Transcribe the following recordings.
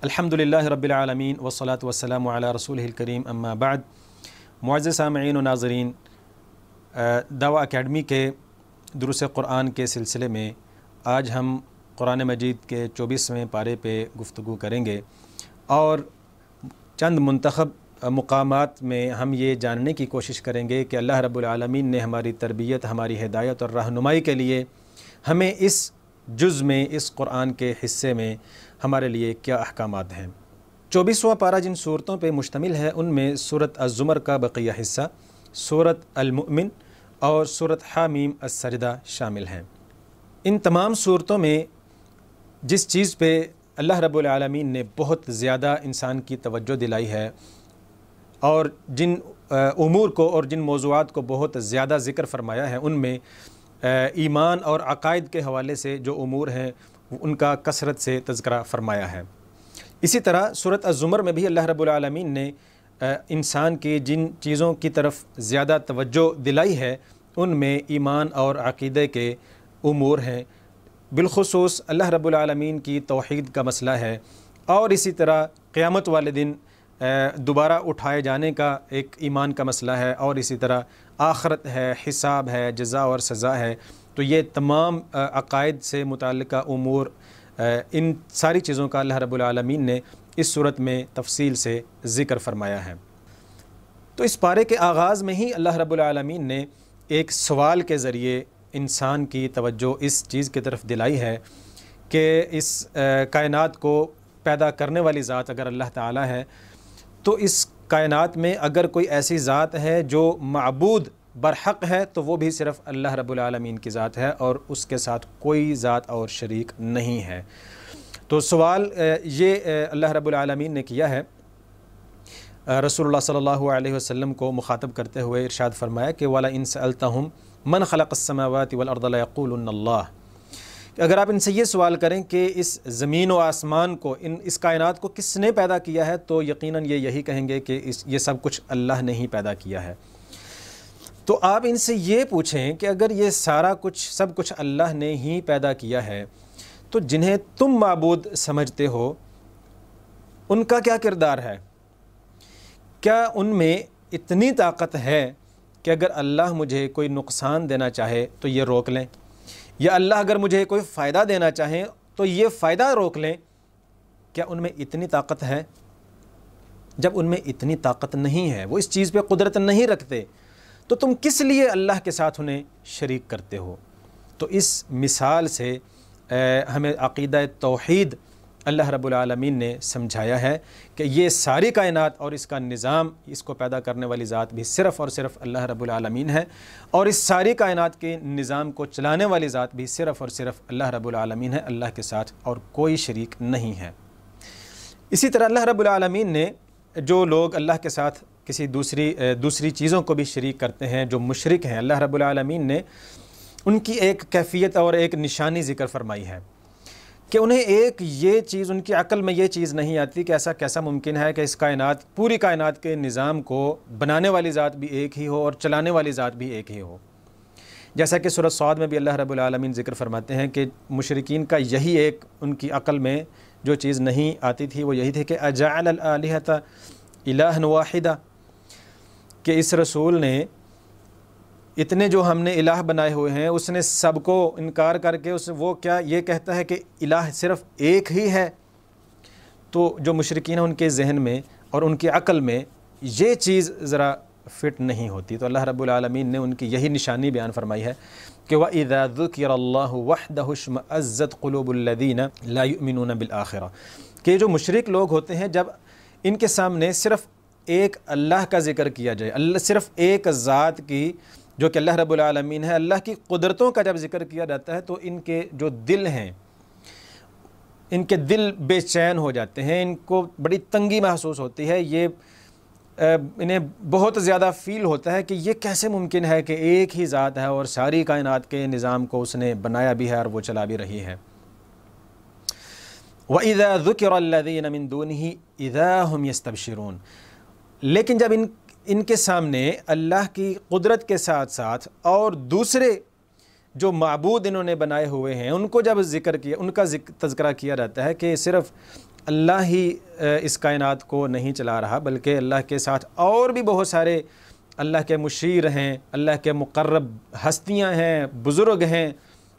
الحمدللہ رب العالمین والصلاة والسلام علی رسولہ الکریم اما بعد۔ معزز سامعین و ناظرین، دعویٰ اکیڈمی کے دروس قرآن کے سلسلے میں آج ہم قرآن مجید کے 24ویں پارے پہ گفتگو کریں گے اور چند منتخب مقامات میں ہم یہ جاننے کی کوشش کریں گے کہ اللہ رب العالمین نے ہماری تربیت، ہماری ہدایت اور رہنمائی کے لیے ہمیں اس جز میں، اس قرآن کے حصے میں ہمارے لیے کیا احکامات ہیں۔ 24واں پارہ جن صورتوں پہ مشتمل ہے ان میں سورۃ الزمر کا بقیہ حصہ، سورۃ المؤمن اور سورۃ حامیم السجدہ شامل ہیں۔ ان تمام صورتوں میں جس چیز پہ اللہ رب العالمین نے بہت زیادہ انسان کی توجہ دلائی ہے اور جن امور کو اور جن موضوعات کو بہت زیادہ ذکر فرمایا ہے، ان میں ایمان اور عقائد کے حوالے سے جو امور ہیں ان کا کثرت سے تذکرہ فرمایا ہے۔ اسی طرح سورۃ الزمر میں بھی اللہ رب العالمین نے انسان کی جن چیزوں کی طرف زیادہ توجہ دلائی ہے ان میں ایمان اور عقیدے کے امور ہیں، بالخصوص اللہ رب العالمین کی توحید کا مسئلہ ہے، اور اسی طرح قیامت والے دن دوبارہ اٹھائے جانے کا ایک ایمان کا مسئلہ ہے، اور اسی طرح آخرت ہے، حساب ہے، جزا اور سزا ہے۔ تو یہ تمام عقائد سے متعلقہ امور، ان ساری چیزوں کا اللہ رب العالمین نے اس صورت میں تفصیل سے ذکر فرمایا ہے۔ تو اس پارے کے آغاز میں ہی اللہ رب العالمین نے ایک سوال کے ذریعے انسان کی توجہ اس چیز کی طرف دلائی ہے کہ اس کائنات کو پیدا کرنے والی ذات اگر اللہ تعالی ہے تو اس کائنات میں اگر کوئی ایسی ذات ہے جو معبود برحق ہے تو وہ بھی صرف اللہ رب العالمین کی ذات ہے اور اس کے ساتھ کوئی ذات اور شریک نہیں ہے۔ تو سوال یہ اللہ رب العالمین نے کیا ہے، رسول اللہ صلی اللہ علیہ وسلم کو مخاطب کرتے ہوئے ارشاد فرمایا کہ وَلَئِن سَأَلْتَهُمْ مَنْ خَلَقَ السَّمَاوَاتِ وَالْأَرْضَ لَيَقُولُنَّ اللَّهُ، اگر آپ ان سے یہ سوال کریں کہ اس زمین و آسمان کو، اس کائنات کو کس نے پیدا کیا ہے، تو یقیناً یہی کہیں گے کہ یہ سب کچھ اللہ نے ہی پیدا کیا ہے۔ تو آپ ان سے یہ پوچھیں کہ اگر یہ سارا کچھ، سب کچھ اللہ نے ہی پیدا کیا ہے تو جنہیں تم معبود سمجھتے ہو ان کا کیا کردار ہے؟ کیا ان میں اتنی طاقت ہے کہ اگر اللہ مجھے کوئی نقصان دینا چاہے تو یہ روک لیں، یا اللہ اگر مجھے کوئی فائدہ دینا چاہیں تو یہ فائدہ روک لیں؟ کیا ان میں اتنی طاقت ہے؟ جب ان میں اتنی طاقت نہیں ہے، وہ اس چیز پہ قدرت نہیں رکھتے، تو تم کس لیے اللہ کے ساتھ انہیں شریک کرتے ہو؟ تو اس مثال سے ہمیں عقیدہ توحید اللہ رب العالمین نے سمجھایا ہے کہ یہ ساری کائنات اور اس کا نظام، اس کو پیدا کرنے والی ذات بھی صرف اور صرف اللہ رب العالمین ہے، اور اس ساری کائنات کے نظام کو چلانے والی ذات بھی صرف اور صرف اللہ رب العالمین ہے، اللہ کے ساتھ اور کوئی شریک نہیں ہے۔ اسی طرح اللہ رب العالمین نے جو لوگ اللہ کے ساتھ کسی دوسری چیزوں کو بھی شریک کرتے ہیں، جو مشرک ہیں، اللہ رب العالمین نے ان کی ایک کیفیت اور ایک نشانی ذکر فرمائی ہے کہ انہیں ایک یہ چیز، ان کی عقل میں یہ چیز نہیں آتی کہ ایسا کیسا ممکن ہے کہ اس کائنات، پوری کائنات کے نظام کو بنانے والی ذات بھی ایک ہی ہو اور چلانے والی ذات بھی ایک ہی ہو۔ جیسا کہ سورۃ صاد میں بھی اللہ رب العالمین ذکر فرماتے ہیں کہ مشرکین کا یہی ایک، ان کی عقل میں جو چیز نہیں آتی تھی وہ یہی تھی کہ اجعل الآلہۃ الہا واحدا، کہ اس رسول نے اتنے جو ہم نے الہ بنائے ہوئے ہیں اس نے سب کو انکار کر کے وہ کیا یہ کہتا ہے کہ الہ صرف ایک ہی ہے؟ تو جو مشرکین ہیں ان کے ذہن میں اور ان کی عقل میں یہ چیز ذرا فٹ نہیں ہوتی، تو اللہ رب العالمین نے ان کی یہی نشانی بیان فرمائی ہے کہ وَإِذَا ذُكِرَ اللَّهُ وَحْدَهُ اشْمَأَزَّتْ قُلُوبُ الَّذِينَ لَا يُؤْمِنُونَ بِالْآخِرَةِ، کہ جو مشرک لوگ ہوتے ہیں جب ان کے سامنے صرف ایک اللہ کا ذکر کیا جائے، صرف ایک ذات کی جو کہ اللہ رب العالمین ہے، اللہ کی قدرتوں کا جب ذکر کیا جاتا ہے تو ان کے جو دل ہیں، ان کے دل بے چین ہو جاتے ہیں، ان کو بڑی تنگی محسوس ہوتی ہے، یہ انہیں بہت زیادہ فیل ہوتا ہے کہ یہ کیسے ممکن ہے کہ ایک ہی ذات ہے اور ساری کائنات کے نظام کو اس نے بنایا بھی ہے اور وہ چلا بھی رہی ہے۔ وَإِذَا ذُكِرَ الَّذِينَ مِن دُونِهِ إِذَا هُمْ يَسْتَبْشِرُونَ، لیکن جب ان کے سامنے اللہ کی قدرت کے ساتھ ساتھ اور دوسرے جو معبود انہوں نے بنائے ہوئے ہیں ان کو جب ذکر کیا، ان کا تذکرہ کیا جاتا ہے کہ صرف اللہ ہی اس کائنات کو نہیں چلا رہا، بلکہ اللہ کے ساتھ اور بھی بہت سارے اللہ کے مشیر ہیں، اللہ کے مقرب ہستیاں ہیں، بزرگ ہیں،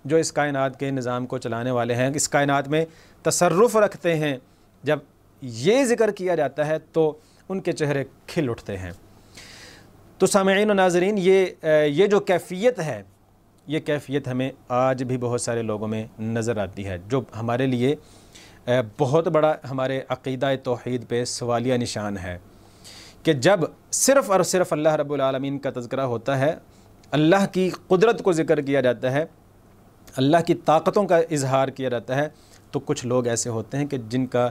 جو اس کائنات کے نظام کو چلانے والے ہیں، اس کائنات میں تصرف رکھتے ہیں۔ جب یہ ذکر کیا جاتا ہے تو ان کے چہرے کھل اٹھتے ہیں۔ تو سامعین و ناظرین، یہ جو کیفیت ہے، یہ کیفیت ہمیں آج بھی بہت سارے لوگوں میں نظر آتی ہے، جو ہمارے لیے بہت بڑا ہمارے عقیدہ توحید پہ سوالیہ نشان ہے، کہ جب صرف اور صرف اللہ رب العالمین کا تذکرہ ہوتا ہے، اللہ کی قدرت کو ذکر کیا جاتا ہے، اللہ کی طاقتوں کا اظہار کیا جاتا ہے، تو کچھ لوگ ایسے ہوتے ہیں کہ جن کا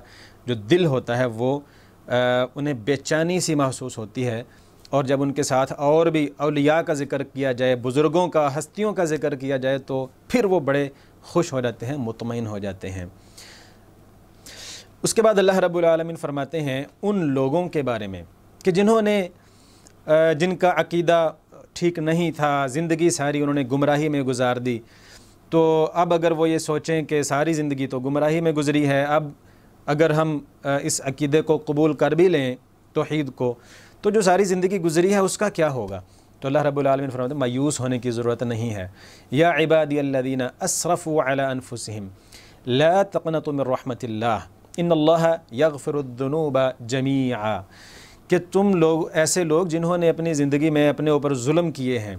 جو دل ہوتا ہے وہ انہیں بے چینی سی محسوس ہوتی ہے، اور جب ان کے ساتھ اور بھی اولیاء کا ذکر کیا جائے، بزرگوں کا، ہستیوں کا ذکر کیا جائے، تو پھر وہ بڑے خوش ہو جاتے ہیں، مطمئن ہو جاتے ہیں۔ اس کے بعد اللہ رب العالمین فرماتے ہیں ان لوگوں کے بارے میں کہ جن کا عقیدہ ٹھیک نہیں تھا، زندگی ساری انہوں نے گمراہی میں گزار دی، تو اب اگر وہ یہ سوچیں کہ ساری زندگی تو گمراہی میں گزری ہے، اب اگر ہم اس عقیدے کو قبول کر بھی لیں، توحید کو، تو جو ساری زندگی گزری ہے اس کا کیا ہوگا؟ تو اللہ رب العالمین فرماتے ہیں مایوس ہونے کی ضرورت نہیں ہے۔ یا عبادی الذین اسرفوا علی انفسہم لا تقنطوا من رحمت اللہ ان اللہ یغفر الذنوب جمیعا، کہ تم لوگ ایسے لوگ جنہوں نے اپنی زندگی میں اپنے اوپر ظلم کیے ہیں،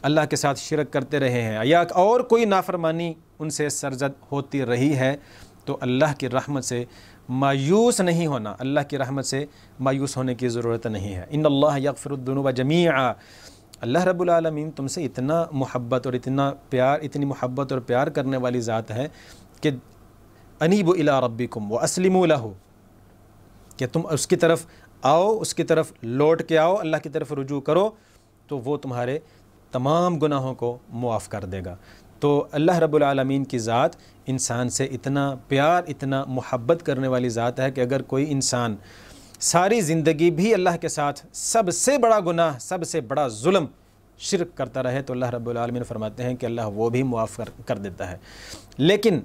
اللہ کے ساتھ شرک کرتے رہے ہیں، یا اور کوئی نافرمانی ان سے سرزد ہوتی رہی ہے، تو اللہ کی رحمت سے مایوس نہیں ہونا، اللہ کی رحمت سے مایوس ہونے کی ضرورت نہیں ہے۔ ان اللہ یغفر الذنوب جمیعا، اللہ رب العالمین تم سے اتنا محبت اور اتنی محبت اور پیار کرنے والی ذات ہے کہ انیبوا الی ربکم واسلموا لہ، کہ تم اس کی طرف آؤ، اس کی طرف لوٹ کے آؤ، اللہ کی طرف رجوع کرو، تو وہ تمہارے تمام گناہوں کو معاف کر دے گا۔ تو اللہ رب العالمین کی ذات انسان سے اتنا پیار، اتنا محبت کرنے والی ذات ہے کہ اگر کوئی انسان ساری زندگی بھی اللہ کے ساتھ سب سے بڑا گناہ، سب سے بڑا ظلم شرک کرتا رہے، تو اللہ رب العالمین فرماتے ہیں کہ اللہ وہ بھی معاف کر دیتا ہے۔ لیکن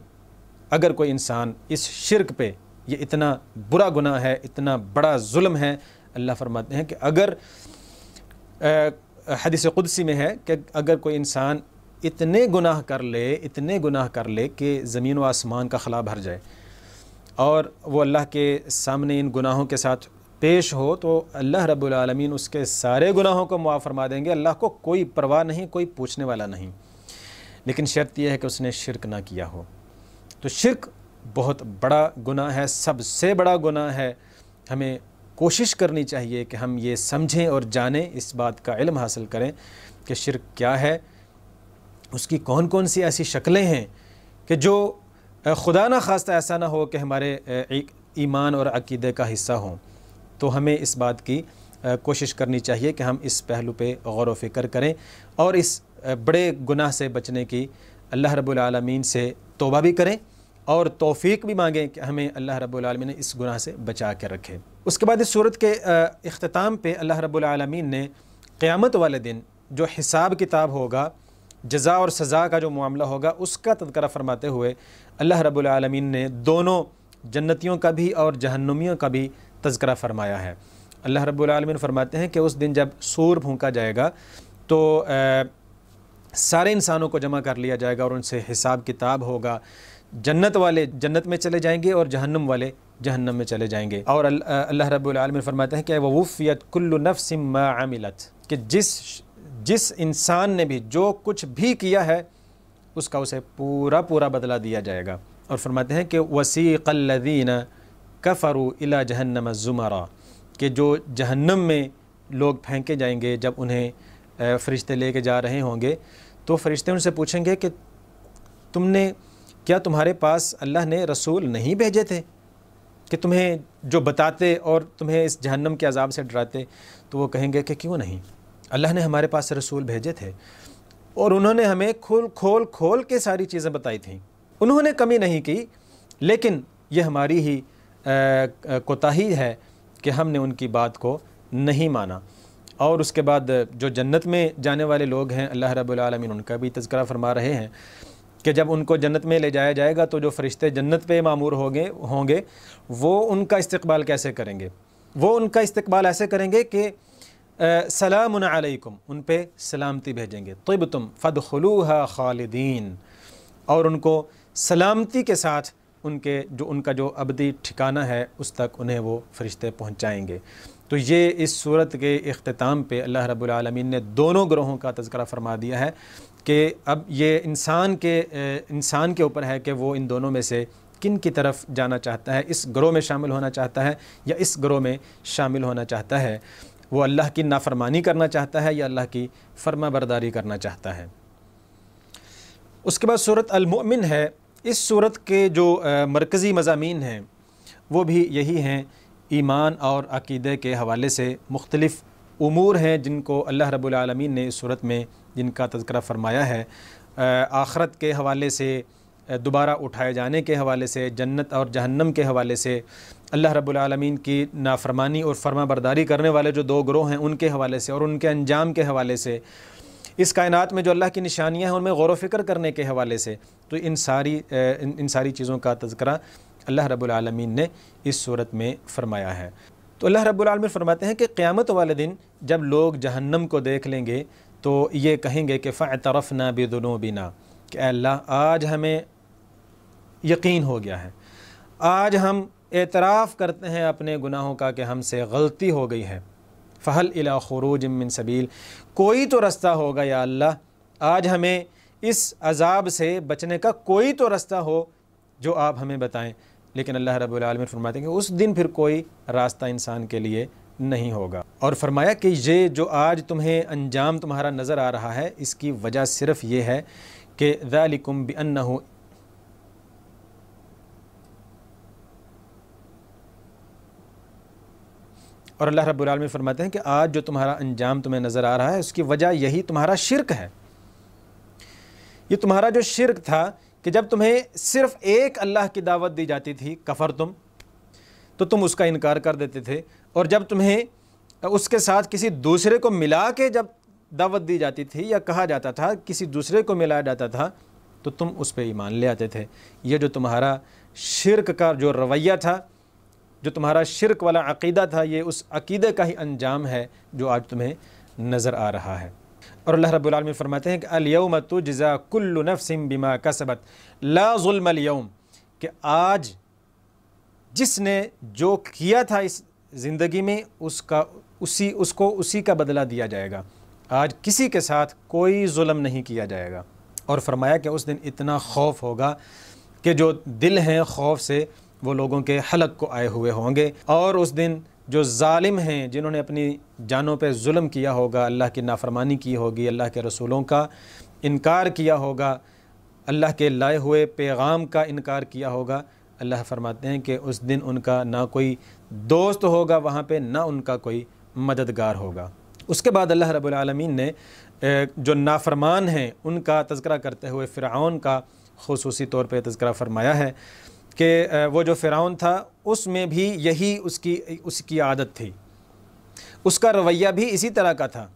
اگر کوئی انسان اس شرک پہ، یہ اتنا برا گناہ ہے، اتنا بڑا ظلم ہے، اللہ فرماتے ہیں کہ اگر حدیث قدسی میں ہے کہ اگر کوئی انسان اتنے گناہ کر لے کہ زمین و آسمان کا خلا بھر جائے، اور وہ اللہ کے سامنے ان گناہوں کے ساتھ پیش ہو، تو اللہ رب العالمین اس کے سارے گناہوں کو معاف فرما دیں گے، اللہ کو کوئی پرواہ نہیں، کوئی پوچھنے والا نہیں۔ لیکن شرط یہ ہے کہ اس نے شرک نہ کیا ہو۔ تو شرک بہت بڑا گناہ ہے، سب سے بڑا گناہ ہے۔ ہمیں کوشش کرنی چاہیے کہ ہم یہ سمجھیں اور جانیں، اس بات کا علم حاصل کریں کہ شرک کیا ہے، اس کی کون کون سی ایسی شکلیں ہیں کہ جو خدا نہ خواستہ ایسا نہ ہو کہ ہمارے ایمان اور عقیدے کا حصہ ہوں۔ تو ہمیں اس بات کی کوشش کرنی چاہیے کہ ہم اس پہلو پہ غور و فکر کریں، اور اس بڑے گناہ سے بچنے کی اللہ رب العالمین سے توبہ بھی کریں، اور توفیق بھی مانگیں کہ ہمیں اللہ رب العالمین نے اس گناہ سے بچا کے رکھے۔ اس کے بعد اس صورت کے اختتام پہ اللہ رب العالمین نے قیامت والے دن جو حساب کتاب ہوگا، جزا اور سزا کا جو معاملہ ہوگا، اس کا تذکرہ فرماتے ہوئے اللہ رب العالمین نے دونوں جنتیوں کا بھی اور جہنمیوں کا بھی تذکرہ فرمایا ہے۔ اللہ رب العالمین فرماتے ہیں کہ اس دن جب سور پھونکا جائے گا تو سارے انسانوں کو جمع کر لیا جائے گا اور ان سے حساب کتاب ہوگا۔ جنت والے جنت میں چلے جائیں گے اور جہنم والے جہنم میں چلے جائیں گے۔ اور اللہ رب العالمین فرماتے ہیں کہ وَوُفِّيَتْ كُلُّ نَفْسٍ مَا عَمِلَتْ، کہ جس انسان نے بھی جو کچھ بھی کیا ہے اس کا اسے پورا بدلہ دیا جائے گا۔ اور فرماتے ہیں کہ وَسِيقَ الَّذِينَ كَفَرُوا إِلَى جَهَنَّمَ زُمَرًا، کہ جو جہنم میں لوگ پھینکے جائیں گے، جب انہیں فرشتے لے کے جا رہے ہوں گے تو فرشتے ان سے پوچھیں گے کہ کیا تمہارے پاس اللہ نے رسول نہیں بھیجے تھے کہ تمہیں جو بتاتے اور تمہیں اس جہنم کے عذاب سے ڈراتے؟ تو وہ کہیں گے کہ کیوں نہیں، اللہ نے ہمارے پاس رسول بھیجے تھے، اور انہوں نے ہمیں کھول کے ساری چیزیں بتائی تھیں، انہوں نے کمی نہیں کی، لیکن یہ ہماری ہی کوتاہی ہے کہ ہم نے ان کی بات کو نہیں مانا۔ اور اس کے بعد جو جنت میں جانے والے لوگ ہیں، اللہ رب العالمین ان کا بھی تذکرہ فرما رہے ہیں کہ جب ان کو جنت میں لے جایا جائے گا تو جو فرشتے جنت پہ معمور ہوں گے وہ ان کا استقبال کیسے کریں گے؟ وہ ان کا استقبال ایسے کریں گے کہ سلام علیکم، ان پہ سلامتی بھیجیں گے، طبتم فادخلوها خالدین، اور ان کو سلامتی کے ساتھ ان کا جو ابدی ٹھکانہ ہے اس تک انہیں وہ فرشتے پہنچائیں گے۔ تو یہ اس صورت کے اختتام پہ اللہ رب العالمین نے دونوں گروہوں کا تذکرہ فرما دیا ہے کہ اب یہ انسان کے اوپر ہے کہ وہ ان دونوں میں سے کن کی طرف جانا چاہتا ہے، اس گروہ میں شامل ہونا چاہتا ہے یا اس گروہ میں شامل ہونا چاہتا ہے، وہ اللہ کی نافرمانی کرنا چاہتا ہے یا اللہ کی فرما برداری کرنا چاہتا ہے۔ اس کے بعد صورت المؤمن ہے۔ اس صورت کے جو مرکزی مضامین ہیں وہ بھی یہی ہیں، ایمان اور عقیدے کے حوالے سے مختلف امور ہیں جن کو اللہ رب العالمین نے اس صورت میں جن کا تذکرہ فرمایا ہے، آخرت کے حوالے سے، دوبارہ اٹھائے جانے کے حوالے سے، جنت اور جہنم کے حوالے سے، اللہ رب العالمین کی نافرمانی اور فرما برداری کرنے والے جو دو گروہ ہیں ان کے حوالے سے اور ان کے انجام کے حوالے سے، اس کائنات میں جو اللہ کی نشانیاں ہیں ان میں غور و فکر کرنے کے حوالے سے، تو ان ساری چیزوں کا تذکرہ اللہ رب العالمین نے اس صورت میں فرمایا ہے۔ تو اللہ رب العالمین فرماتے ہیں کہ قیامت والے دن جب لوگ جہنم کو دیکھ لیں گے تو یہ کہیں گے کہ فاعترفنا بذنوبنا، کہ اے اللہ آج ہمیں یقین ہو گیا ہے، آج ہم اعتراف کرتے ہیں اپنے گناہوں کا کہ ہم سے غلطی ہو گئی ہے، فہل الی خروج من سبیل، کوئی تو رستہ ہوگا یا اللہ، آج ہمیں اس عذاب سے بچنے کا کوئی تو رستہ ہو جو آپ ہمیں بتائیں۔ لیکن اللہ رب العالمین فرماتے ہیں کہ اس دن پھر کوئی راستہ انسان کے لیے نہیں ہوگا، اور فرمایا کہ یہ جو آج تمہیں انجام تمہارا نظر آ رہا ہے اس کی وجہ صرف یہ ہے کہ ذالکم بأنہ، اور اللہ رب العالمین فرماتے ہیں کہ آج جو تمہارا انجام تمہیں نظر آ رہا ہے اس کی وجہ یہی تمہارا شرک ہے۔ یہ تمہارا جو شرک تھا کہ جب تمہیں صرف ایک اللہ کی دعوت دی جاتی تھی کفرتم، تو تم اس کا انکار کر دیتے تھے، اور جب تمہیں اس کے ساتھ کسی دوسرے کو ملا کے جب دعوت دی جاتی تھی یا کہا جاتا تھا کسی دوسرے کو ملایا جاتا تھا تو تم اس پہ ایمان لے آتے تھے۔ یہ جو تمہارا شرک کا جو رویہ تھا، جو تمہارا شرک والا عقیدہ تھا، یہ اس عقیدے کا ہی انجام ہے جو آج تمہیں نظر آ رہا ہے۔ اور اللہ رب العالمین فرماتے ہیں کہ الیوم تجزا کل نفس بما کسبت لا ظلم اليوم، کہ آج جس نے جو کیا تھا اس زندگی میں اس کو اسی کا بدلہ دیا جائے گا، آج کسی کے ساتھ کوئی ظلم نہیں کیا جائے گا۔ اور فرمایا کہ اس دن اتنا خوف ہوگا کہ جو دل ہیں خوف سے وہ لوگوں کے حلق کو آئے ہوئے ہوں گے، اور اس دن جو ظالم ہیں جنہوں نے اپنی جانوں پہ ظلم کیا ہوگا، اللہ کی نافرمانی کی ہوگی، اللہ کے رسولوں کا انکار کیا ہوگا، اللہ کے لائے ہوئے پیغام کا انکار کیا ہوگا، اللہ فرماتے ہیں کہ اس دن ان کا نہ کوئی دوست ہوگا وہاں پہ، نہ ان کا کوئی مددگار ہوگا۔ اس کے بعد اللہ رب العالمین نے جو نافرمان ہیں ان کا تذکرہ کرتے ہوئے فرعون کا خصوصی طور پہ تذکرہ فرمایا ہے کہ وہ جو فرعون تھا اس میں بھی یہی اس کی عادت تھی، اس کا رویہ بھی اسی طرح کا تھا۔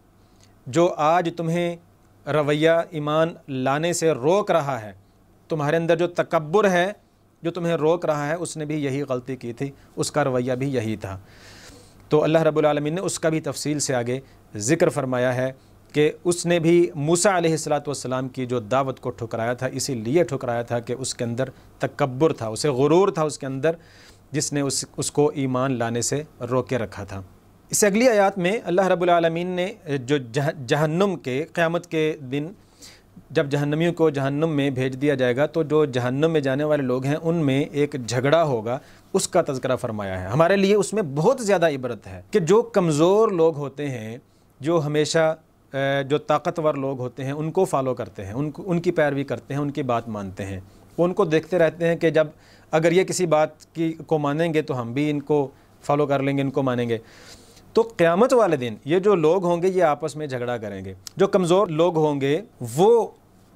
جو آج تمہیں رویہ ایمان لانے سے روک رہا ہے، تمہارے اندر جو تکبر ہے جو تمہیں روک رہا ہے، اس نے بھی یہی غلطی کی تھی، اس کا رویہ بھی یہی تھا۔ تو اللہ رب العالمین نے اس کا بھی تفصیل سے آگے ذکر فرمایا ہے کہ اس نے بھی موسیٰ علیہ السلام کی جو دعوت کو ٹھکرایا تھا، اسی لیے ٹھکرایا تھا کہ اس کے اندر تکبر تھا، اسے غرور تھا اس کے اندر، جس نے اس کو ایمان لانے سے روکے رکھا تھا۔ اس اگلی آیات میں اللہ رب العالمین نے جو جہنم کے قیامت کے دن جب جہنمیوں کو جہنم میں بھیج دیا جائے گا تو جو جہنم میں جانے والے لوگ ہیں ان میں ایک جھگڑا ہوگا، اس کا تذکرہ فرمایا ہے۔ ہمارے لیے اس میں بہت زیادہ عبرت ہے کہ جو کمزور لوگ ہوتے ہیں، جو ہمیشہ جو طاقتور لوگ ہوتے ہیں ان کو فالو کرتے ہیں، ان کی پیروی کرتے ہیں، ان کی بات مانتے ہیں، وہ ان کو دیکھتے رہتے ہیں کہ جب اگر یہ کسی بات کو مانیں گے تو ہم بھی ان کو فالو کر لیں گے، ان کو مانیں گے۔ تو قیامت والے دن یہ جو لوگ ہوں گے یہ آپس میں جھگڑا کریں گے۔ جو کمزور لوگ ہوں گے وہ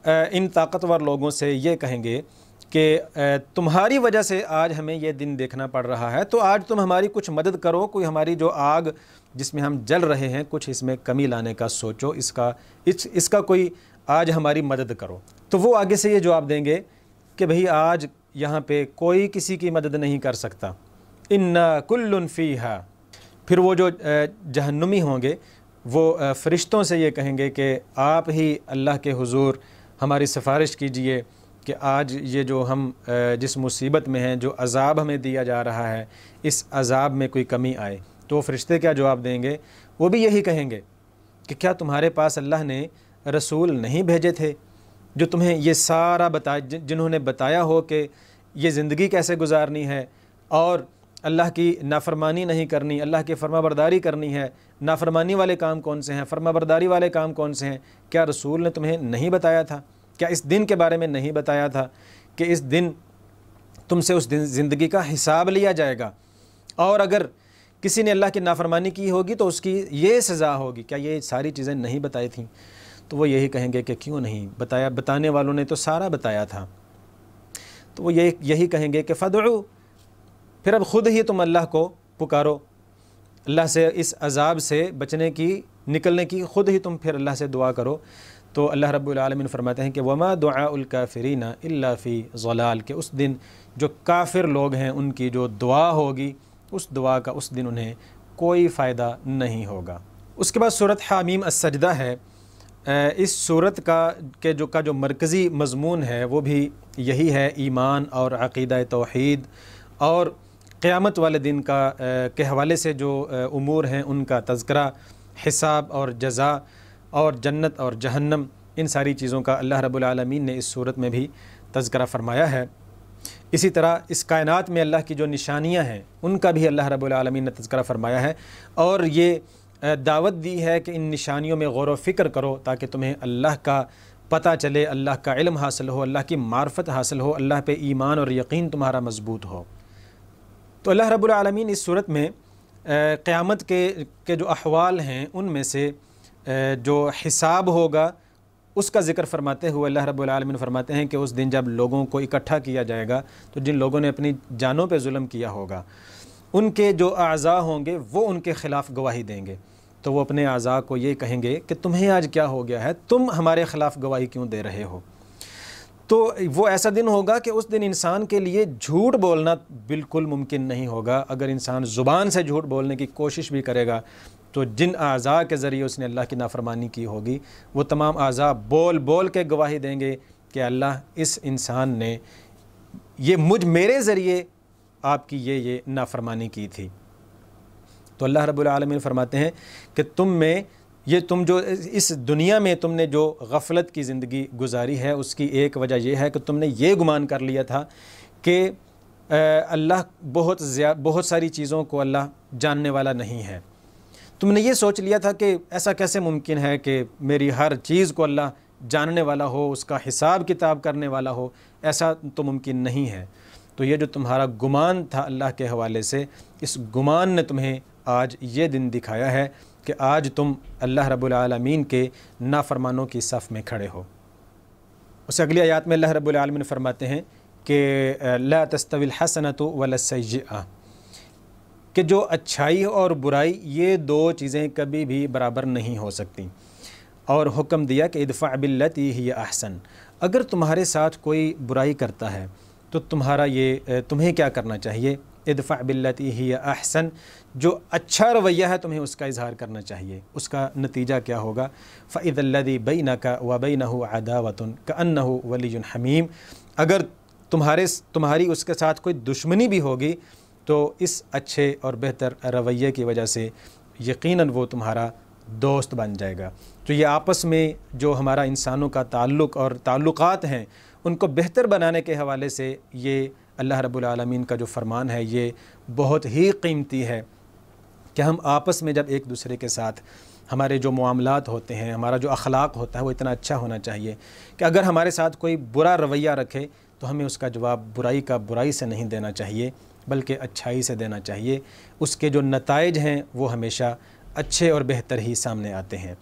ان طاقتور لوگوں سے یہ کہیں گے کہ تمہاری وجہ سے آج ہمیں یہ دن دیکھنا پڑ رہا ہے، تو آج تم ہماری کچھ مدد کرو، کوئی ہماری جو آگ جس میں ہم جل رہے ہیں کچھ اس میں کمی لانے کا سوچو، اس کا کوئی آج ہماری مدد کرو۔ تو وہ آگے سے یہ جواب دیں گے کہ بھئی آج یہاں پہ کوئی کسی کی مدد نہیں کر سکتا، انا کل فیہا۔ پھر وہ جو جہنمی ہوں گے وہ فرشتوں سے یہ کہیں گے کہ آپ ہی اللہ کے حضور ہماری سفارش کیجئے کہ آج یہ جو ہم جس مصیبت میں ہیں، جو عذاب ہمیں دیا جا رہا ہے، اس عذاب میں کوئی کمی آئے۔ تو وہ فرشتے کیا جواب دیں گے؟ وہ بھی یہی کہیں گے کہ کیا تمہارے پاس اللہ نے رسول نہیں بھیجے تھے جو تمہیں یہ سارا جنہوں نے بتایا ہو کہ یہ زندگی کیسے گزارنی ہے اور اللہ کی نافرمانی نہیں کرنی، اللہ کی فرما برداری کرنی ہے۔ نافرمانی والے کام کون سے ہیں، فرما برداری والے کام کون سے ہیں؟ کیا رسول نے تمہیں نہیں بتایا تھا؟ کیا اس دن کے بارے میں نہیں بتایا تھا کہ اس دن تم سے اس دن زندگی کا حساب لیا جائے گا، اور اگر کسی نے اللہ کی نافرمانی کی ہوگی تو اس کی یہ سزا ہوگی؟ کیا یہ ساری چیزیں نہیں بتائی تھیں؟ تو وہ یہی کہیں گے کہ کیوں نہیں بتایا، بتانے والوں نے تو سارا بتایا تھا۔ تو وہ یہی کہیں گے کہ فدعو، پھر اب خود ہی تم اللہ کو پکارو، اللہ سے اس عذاب سے بچنے کی، نکلنے کی خود ہی تم پھر اللہ سے دعا کرو۔ تو اللہ رب العالمین فرماتے ہیں کہ وما دعاء الکافرین الا فی ضلال، کہ اس دن جو کافر لوگ ہیں ان کی جو دعا ہوگی، اس دعا کا اس دن انہیں کوئی فائدہ نہیں ہوگا۔ اس کے بعد سورۃ حامیم السجدہ ہے۔ اس سورت کا جو مرکزی مضمون ہے وہ بھی یہی ہے، ایمان اور عقیدہ توحید اور قیامت والے دن کے حوالے سے جو امور ہیں ان کا تذکرہ، حساب اور جزا اور جنت اور جہنم، ان ساری چیزوں کا اللہ رب العالمین نے اس صورت میں بھی تذکرہ فرمایا ہے۔ اسی طرح اس کائنات میں اللہ کی جو نشانیاں ہیں ان کا بھی اللہ رب العالمین نے تذکرہ فرمایا ہے، اور یہ دعوت دی ہے کہ ان نشانیوں میں غور و فکر کرو تاکہ تمہیں اللہ کا پتہ چلے، اللہ کا علم حاصل ہو، اللہ کی معرفت حاصل ہو، اللہ پہ ایمان اور یقین تمہارا مضبوط ہو۔ تو اللہ رب العالمین اس صورت میں قیامت کے جو احوال ہیں ان میں سے جو حساب ہوگا اس کا ذکر فرماتے ہوئے اللہ رب العالمین فرماتے ہیں کہ اس دن جب لوگوں کو اکٹھا کیا جائے گا تو جن لوگوں نے اپنی جانوں پہ ظلم کیا ہوگا ان کے جو اعضاء ہوں گے وہ ان کے خلاف گواہی دیں گے، تو وہ اپنے اعضاء کو یہ کہیں گے کہ تمہیں آج کیا ہو گیا ہے، تم ہمارے خلاف گواہی کیوں دے رہے ہو؟ تو وہ ایسا دن ہوگا کہ اس دن انسان کے لیے جھوٹ بولنا بالکل ممکن نہیں ہوگا۔ اگر انسان زبان سے جھوٹ بولنے کی کوشش بھی کرے گا تو جن اعضاء کے ذریعے اس نے اللہ کی نافرمانی کی ہوگی وہ تمام اعضاء بول بول کے گواہی دیں گے کہ اللہ اس انسان نے میرے ذریعے آپ کی یہ نافرمانی کی تھی۔ تو اللہ رب العالمین فرماتے ہیں کہ تم جو اس دنیا میں تم نے جو غفلت کی زندگی گزاری ہے اس کی ایک وجہ یہ ہے کہ تم نے یہ گمان کر لیا تھا کہ اللہ بہت ساری چیزوں کو اللہ جاننے والا نہیں ہے۔ تم نے یہ سوچ لیا تھا کہ ایسا کیسے ممکن ہے کہ میری ہر چیز کو اللہ جاننے والا ہو، اس کا حساب کتاب کرنے والا ہو، ایسا تو ممکن نہیں ہے۔ تو یہ جو تمہارا گمان تھا اللہ کے حوالے سے، اس گمان نے تمہیں آج یہ دن دکھایا ہے کہ آج تم اللہ رب العالمین کے نافرمانوں کی صف میں کھڑے ہو۔ اس اگلی آیات میں اللہ رب العالمین فرماتے ہیں کہ لا تستوی الحسنۃ ولا السیئۃ، کہ جو اچھائی اور برائی یہ دو چیزیں کبھی بھی برابر نہیں ہو سکتی، اور حکم دیا کہ ادفع باللتی ہی احسن، اگر تمہارے ساتھ کوئی برائی کرتا ہے تو تمہیں کیا کرنا چاہیے؟ ادفع باللتی ہی احسن، جو اچھا رویہ ہے تمہیں اس کا اظہار کرنا چاہیے۔ اس کا نتیجہ کیا ہوگا؟ فَإِذَا الَّذِي بَيْنَكَ وَبَيْنَهُ عَدَاوَةٌ كَأَنَّهُ وَلِيٌّ حَمِيمٌ، اگر تمہاری اس کے ساتھ کوئی دشمنی بھی ہوگی تو اس اچھے اور بہتر رویے کی وجہ سے یقیناً وہ تمہارا دوست بن جائے گا۔ تو یہ آپس میں جو ہمارا انسانوں کا تعلق اور تعلقات ہیں ان کو بہتر بنانے کے حوالے سے یہ اللہ رب العالمین کا جو فرمان ہے یہ بہت ہی قیمتی ہے کہ ہم آپس میں جب ایک دوسرے کے ساتھ ہمارے جو معاملات ہوتے ہیں، ہمارا جو اخلاق ہوتا ہے وہ اتنا اچھا ہونا چاہیے کہ اگر ہمارے ساتھ کوئی برا رویہ رکھے تو ہمیں اس کا جواب برائی سے نہیں دینا چاہیے بلکہ اچھائی سے دینا چاہیے۔ اس کے جو نتائج ہیں وہ ہمیشہ اچھے اور بہتر ہی سامنے آتے ہیں۔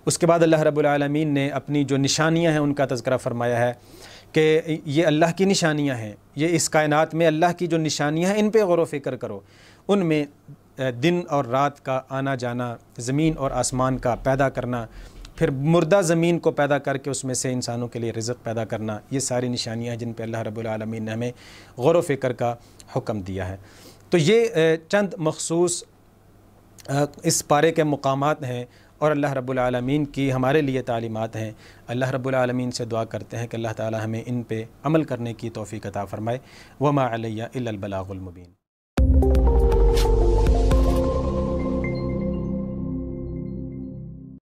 اس کے بعد اللہ رب العالمین نے اپنی جو نشانیاں ہیں ان کا تذکرہ فرمایا ہے کہ یہ اللہ کی نشانیاں ہیں، یہ اس کائنات میں اللہ کی جو نشانیاں ہیں ان پہ غور و فکر کرو۔ ان میں دن اور رات کا آنا جانا، زمین اور آسمان کا پیدا کرنا، پھر مردہ زمین کو پیدا کر کے اس میں سے انسانوں کے لیے رزق پیدا کرنا، یہ ساری نشانیاں ہیں جن پہ اللہ رب العالمین نے ہمیں غور و فکر کا حکم دیا ہے۔ تو یہ چند مخصوص اس پارے کے مقامات ہیں اور اللہ رب العالمین کی ہمارے لیے تعلیمات ہیں۔ اللہ رب العالمین سے دعا کرتے ہیں کہ اللہ تعالی ہمیں ان پہ عمل کرنے کی توفیق عطا فرمائے۔ وما علیہ الا البلاغ المبین۔